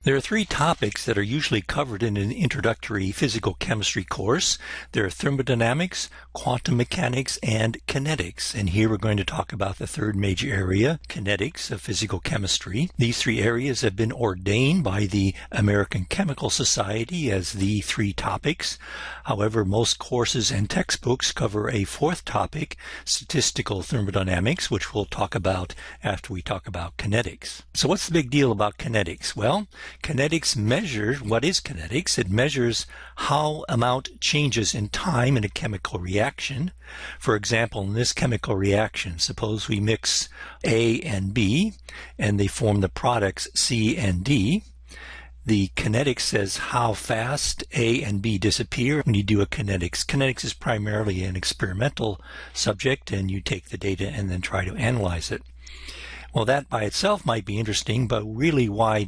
There are three topics that are usually covered in an introductory physical chemistry course. There are thermodynamics, quantum mechanics, and kinetics. And here we're going to talk about the third major area, kinetics of physical chemistry. These three areas have been ordained by the American Chemical Society as the three topics. However, most courses and textbooks cover a fourth topic, statistical thermodynamics, which we'll talk about after we talk about kinetics. So what's the big deal about kinetics? Well, kinetics measures, what is kinetics? It measures how amount changes in time in a chemical reaction. For example, in this chemical reaction, suppose we mix A and B and they form the products C and D. The kinetics says how fast A and B disappear when you do a kinetics. Kinetics is primarily an experimental subject, and you take the data and then try to analyze it. Well, that by itself might be interesting, but really why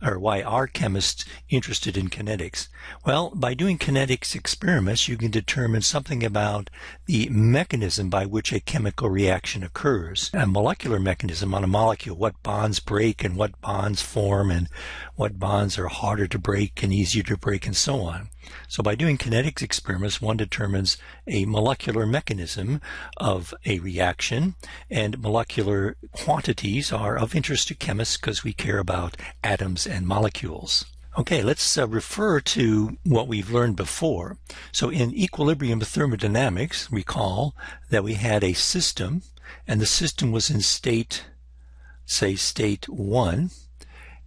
are chemists interested in kinetics? Well, by doing kinetics experiments, you can determine something about the mechanism by which a chemical reaction occurs. A molecular mechanism on a molecule, what bonds break and what bonds form and what bonds are harder to break and easier to break and so on. So by doing kinetics experiments, one determines a molecular mechanism of a reaction, and molecular quantities are of interest to chemists because we care about atoms and molecules. Okay, let's refer to what we've learned before. So in equilibrium thermodynamics, recall that we had a system, and the system was in state, say state 1.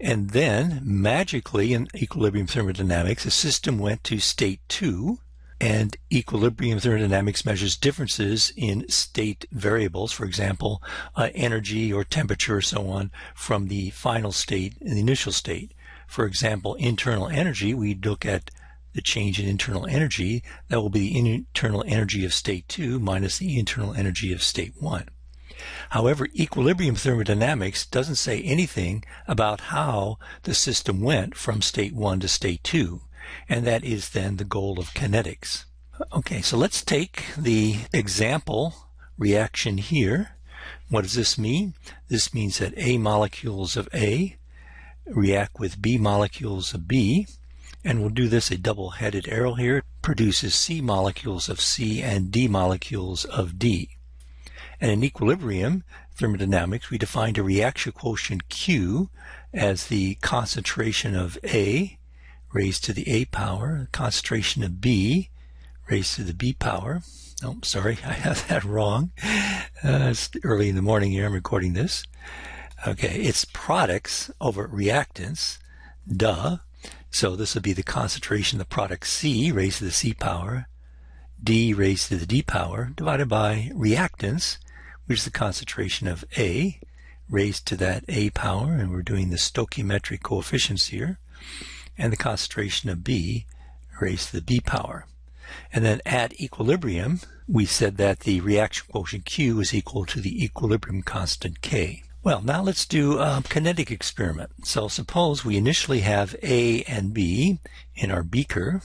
And then, magically, in equilibrium thermodynamics, the system went to state 2, and equilibrium thermodynamics measures differences in state variables, for example, energy or temperature or so on, from the final state and the initial state. For example, internal energy, we look at the change in internal energy. That will be the internal energy of state 2 minus the internal energy of state 1. However, equilibrium thermodynamics doesn't say anything about how the system went from state 1 to state 2, and that is then the goal of kinetics. Okay, so let's take the example reaction here. What does this mean? This means that A molecules of A react with B molecules of B, and we'll do this a double-headed arrow here. It produces C molecules of C and D molecules of D. And in equilibrium thermodynamics, we defined a reaction quotient Q as the concentration of A raised to the A power, concentration of B raised to the B power. Oh, sorry, I have that wrong. It's early in the morning here, I'm recording this. Okay, it's products over reactants, duh. So this would be the concentration of the product C raised to the C power, D raised to the D power, divided by reactants, which is the concentration of A raised to that A power, and we're doing the stoichiometric coefficients here, and the concentration of B raised to the B power. And then at equilibrium, we said that the reaction quotient Q is equal to the equilibrium constant K. Well, now let's do a kinetic experiment. So suppose we initially have A and B in our beaker.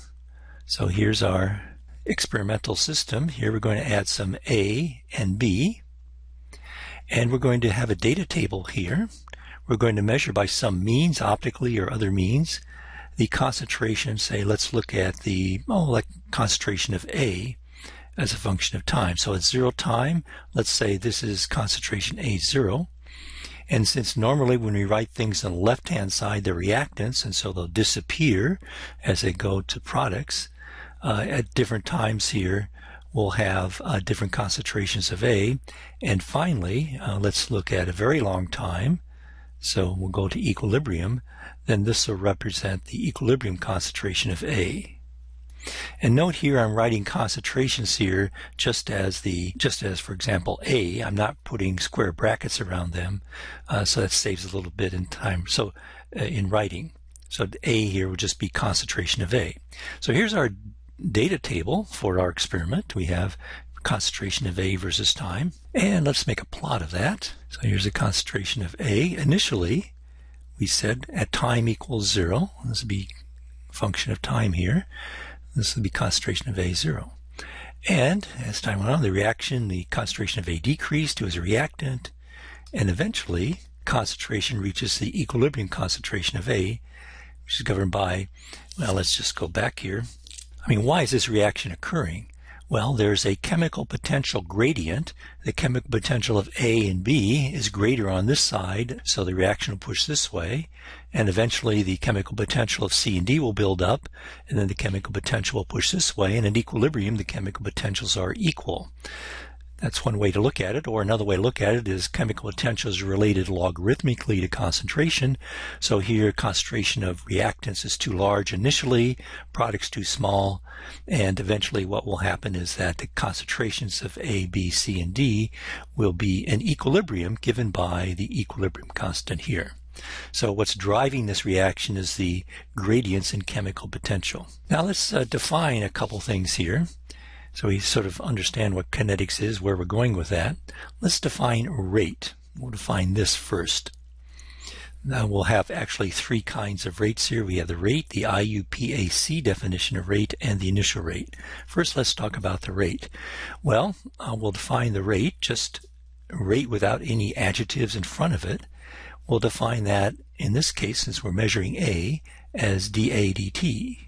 So here's our experimental system. Here we're going to add some A and B. And we're going to have a data table here. We're going to measure by some means, optically or other means, the concentration. Say, let's look at the concentration of A as a function of time. So at 0 time, let's say this is concentration A0. And since normally when we write things on the left-hand side, they're reactants, and so they'll disappear as they go to products, at different times here, we'll have different concentrations of A. And finally, let's look at a very long time. So we'll go to equilibrium. Then this will represent the equilibrium concentration of A. And note here I'm writing concentrations here just as for example A. I'm not putting square brackets around them, so that saves a little bit in time. So in writing, so A here would just be concentration of A. So here's our data table for our experiment. We have concentration of A versus time, and let's make a plot of that. So here's the concentration of A. Initially, we said at time equals 0. This would be a function of time here. This would be concentration of A0. And as time went on, the concentration of A decreased. It was a reactant, and eventually concentration reaches the equilibrium concentration of A which is governed by, well, let's just go back here. I mean, why is this reaction occurring? Well, there's a chemical potential gradient. The chemical potential of A and B is greater on this side, so the reaction will push this way, and eventually the chemical potential of C and D will build up, and then the chemical potential will push this way, and at equilibrium the chemical potentials are equal. That's one way to look at it, or another way to look at it is chemical potential is related logarithmically to concentration. So here concentration of reactants is too large initially, products too small, and eventually what will happen is that the concentrations of A, B, C, and D will be in equilibrium given by the equilibrium constant here. So what's driving this reaction is the gradients in chemical potential. Now let's define a couple things here. So we sort of understand what kinetics is, where we're going with that. Let's define rate. We'll define this first. Now we'll have actually three kinds of rates here. We have the rate, the IUPAC definition of rate, and the initial rate. First, let's talk about the rate. Well, we'll define the rate, just rate without any adjectives in front of it. We'll define that, in this case, since we're measuring A, as dA dt.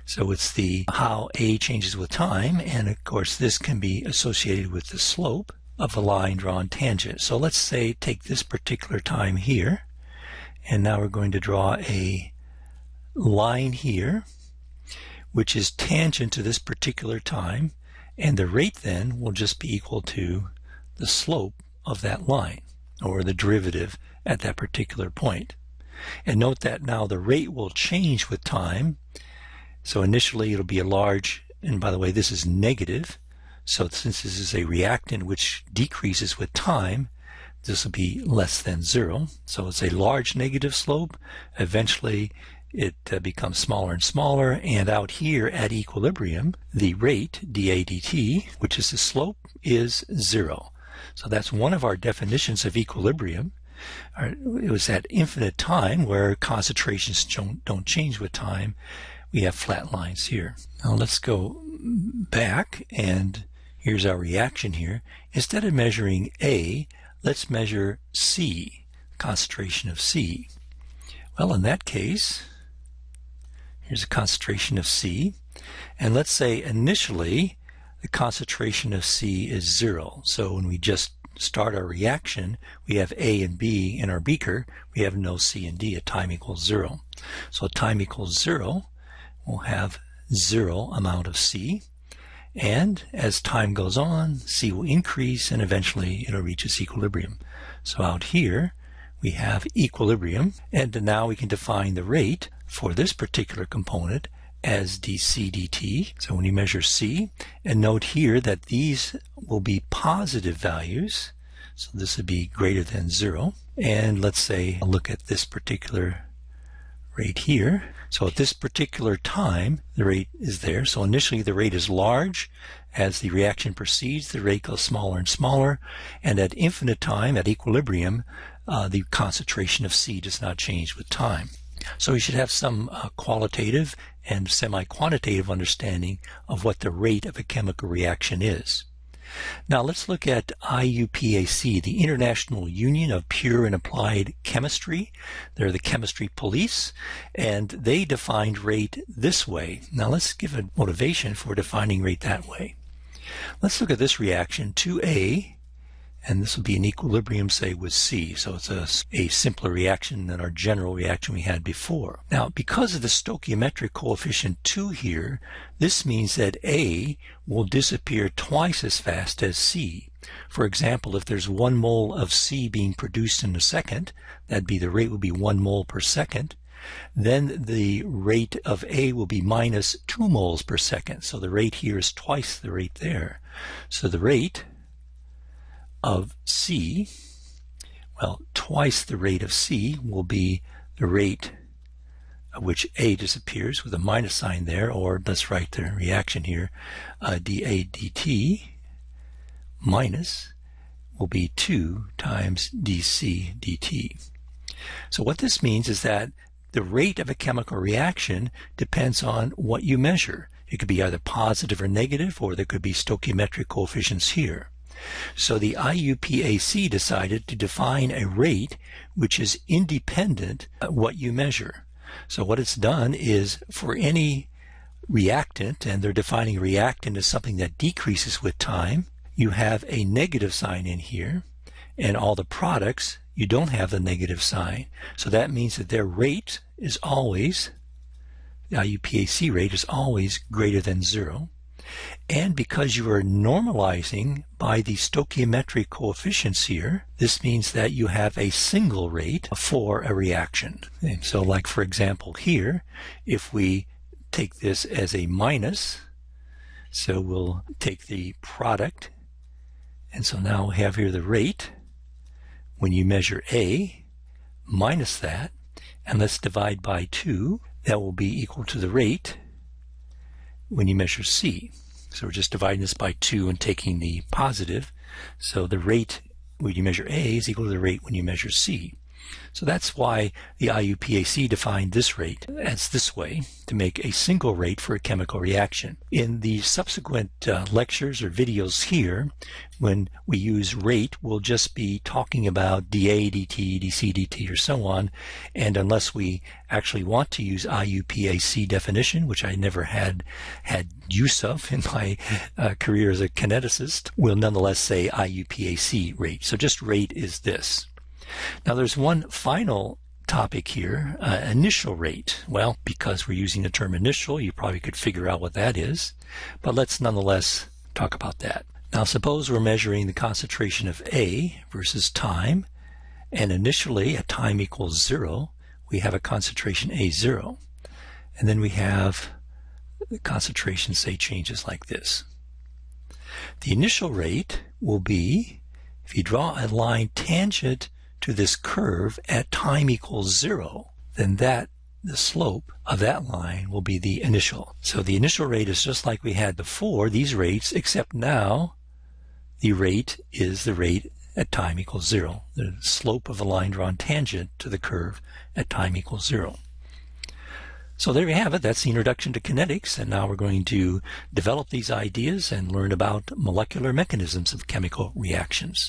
So it's the how A changes with time, and of course this can be associated with the slope of a line drawn tangent. So let's say take this particular time here, and now we're going to draw a line here which is tangent to this particular time, and the rate then will just be equal to the slope of that line, or the derivative at that particular point. And note that now the rate will change with time. So initially it'll be a large, and by the way this is negative, so since this is a reactant which decreases with time, this will be less than 0. So it's a large negative slope. Eventually it becomes smaller and smaller, and out here at equilibrium the rate dA dt, which is the slope, is 0. So that's one of our definitions of equilibrium. It was at infinite time where concentrations don't change with time. We have flat lines here. Now let's go back, and here's our reaction here. Instead of measuring A, let's measure C, concentration of C. Well, in that case, here's a concentration of C, and let's say initially the concentration of C is 0. So when we just start our reaction, we have A and B in our beaker. We have no C and D at time equals 0. So at time equals 0, we'll have 0 amount of C, and as time goes on, C will increase and eventually it'll reach its equilibrium. So out here we have equilibrium, and now we can define the rate for this particular component as dC dt. So when you measure C, and note here that these will be positive values, so this would be greater than 0, and let's say look at this particular rate here. So at this particular time the rate is there. So initially the rate is large. As the reaction proceeds, the rate goes smaller and smaller, and at infinite time, at equilibrium, the concentration of C does not change with time. So you should have some qualitative and semi-quantitative understanding of what the rate of a chemical reaction is. Now let's look at IUPAC, the International Union of Pure and Applied Chemistry. They're the chemistry police, and they defined rate this way. Now let's give a motivation for defining rate that way. Let's look at this reaction, 2A, and this will be in equilibrium, say, with C. So it's a simpler reaction than our general reaction we had before. Now, because of the stoichiometric coefficient 2 here, this means that A will disappear twice as fast as C. For example, if there's 1 mole of C being produced in a second, that'd be the rate would be 1 mole per second. Then the rate of A will be minus 2 moles per second. So the rate here is twice the rate there. So the rate of C, well, twice the rate of C will be the rate at which A disappears with a minus sign there, or let's write the reaction here, dA dt minus will be 2 times dC dt. So what this means is that the rate of a chemical reaction depends on what you measure. It could be either positive or negative, or there could be stoichiometric coefficients here. So the IUPAC decided to define a rate which is independent of what you measure. So what it's done is for any reactant, and they're defining a reactant as something that decreases with time, you have a negative sign in here, and all the products, you don't have the negative sign. So that means that their rate is always, the IUPAC rate is always greater than 0. And because you are normalizing by the stoichiometric coefficients here, this means that you have a single rate for a reaction. And so like for example here, if we take this as a minus, so we'll take the product, and so now we have here the rate when you measure A minus that, and let's divide by 2. That will be equal to the rate when you measure C. So we're just dividing this by 2 and taking the positive. So the rate when you measure A is equal to the rate when you measure C. So that's why the IUPAC defined this rate as this way, to make a single rate for a chemical reaction. In the subsequent lectures or videos here, when we use rate, we'll just be talking about dA, dt, dC, dt, or so on, and unless we actually want to use IUPAC definition, which I never had use of in my career as a kineticist, we'll nonetheless say IUPAC rate. So just rate is this. Now there's one final topic here, initial rate. Well, because we're using the term initial, you probably could figure out what that is, but let's nonetheless talk about that. Now suppose we're measuring the concentration of A versus time, and initially at time equals 0, we have a concentration A0, and then we have the concentration, say, changes like this. The initial rate will be, if you draw a line tangent to this curve at time equals 0, then the slope of that line will be the initial. So the initial rate is just like we had before, these rates, except now the rate is the rate at time equals 0. The slope of the line drawn tangent to the curve at time equals 0. So there you have it. That's the introduction to kinetics, and now we're going to develop these ideas and learn about molecular mechanisms of chemical reactions.